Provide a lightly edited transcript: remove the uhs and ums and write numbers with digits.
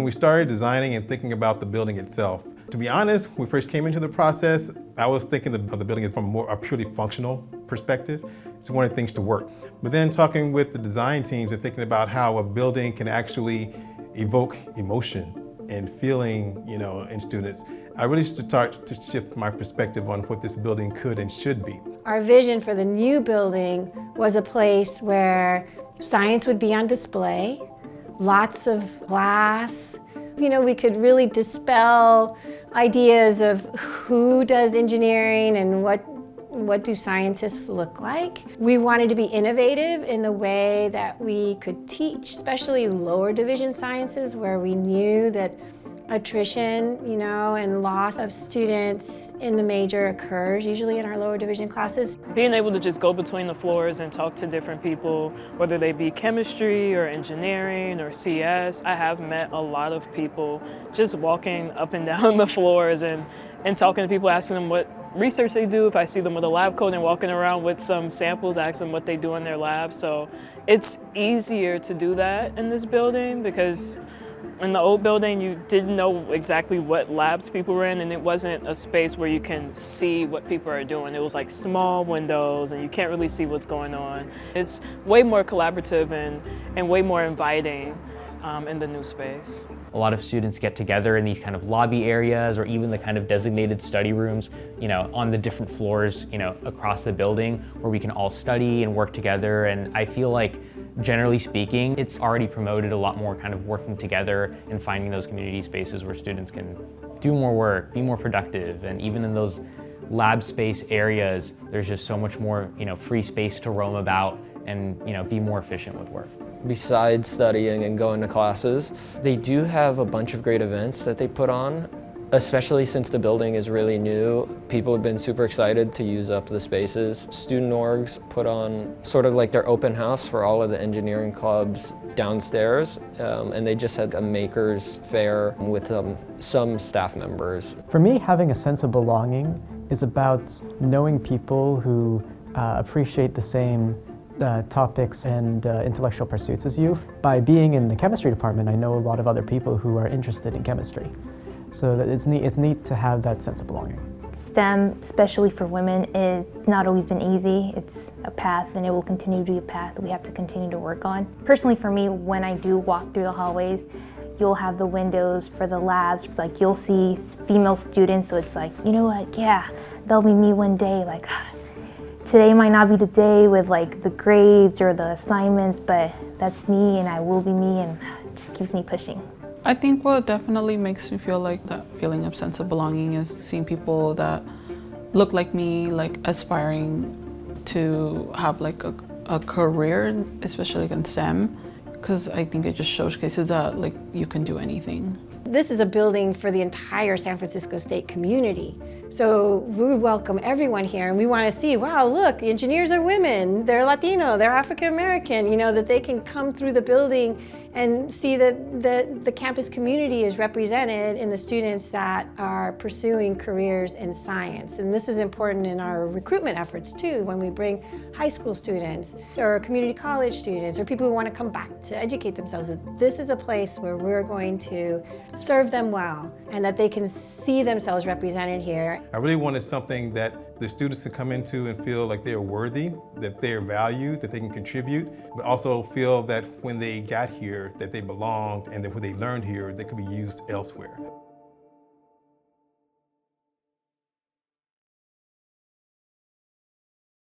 we started designing and thinking about the building itself, to be honest, when we first came into the process, I was thinking of the building from a purely functional perspective. So we wanted things to work. But then talking with the design teams and thinking about how a building can actually evoke emotion and feeling, in students, I really start to shift my perspective on what this building could and should be. Our vision for the new building was a place where science would be on display, lots of glass. We could really dispel ideas of who does engineering and what do scientists look like. We wanted to be innovative in the way that we could teach, especially lower division sciences, where we knew that attrition, and loss of students in the major occurs usually in our lower division classes. Being able to just go between the floors and talk to different people, whether they be chemistry or engineering or CS, I have met a lot of people just walking up and down the floors and talking to people, asking them what research they do. If I see them with a lab coat and walking around with some samples, ask them what they do in their lab. So it's easier to do that in this building because in the old building, you didn't know exactly what labs people were in, and it wasn't a space where you can see what people are doing. It was like small windows, and you can't really see what's going on. It's way more collaborative and way more inviting in the new space. A lot of students get together in these kind of lobby areas or even the kind of designated study rooms, on the different floors, across the building where we can all study and work together. And I feel like, generally speaking, it's already promoted a lot more kind of working together and finding those community spaces where students can do more work, be more productive. And even in those lab space areas, there's just so much more, free space to roam about and, be more efficient with work. Besides studying and going to classes, they do have a bunch of great events that they put on, especially since the building is really new. People have been super excited to use up the spaces. Student orgs put on sort of like their open house for all of the engineering clubs downstairs, and they just had a makers fair with some staff members. For me, having a sense of belonging is about knowing people who appreciate the same topics and intellectual pursuits as you. By being in the chemistry department, I know a lot of other people who are interested in chemistry. So that it's neat to have that sense of belonging. STEM, especially for women, it's not always been easy. It's a path, and it will continue to be a path that we have to continue to work on. Personally for me, when I do walk through the hallways, you'll have the windows for the labs. It's like you'll see female students, so it's like, you know what, yeah, that'll be me one day. Like, today might not be the day with like the grades or the assignments, but that's me and I will be me, and it just keeps me pushing. I think what definitely makes me feel like that feeling of sense of belonging is seeing people that look like me, like aspiring to have like a career, especially like in STEM, because I think it just showcases that like you can do anything. This is a building for the entire San Francisco State community. So we welcome everyone here, and we want to see, wow, look, the engineers are women, they're Latino, they're African American, that they can come through the building and see that the campus community is represented in the students that are pursuing careers in science. And this is important in our recruitment efforts too, when we bring high school students or community college students or people who want to come back to educate themselves. This is a place where we're going to serve them well and that they can see themselves represented here. I really wanted something that the students can come into and feel like they're worthy, that they're valued, that they can contribute, but also feel that when they got here, that they belonged, and that what they learned here, that could be used elsewhere.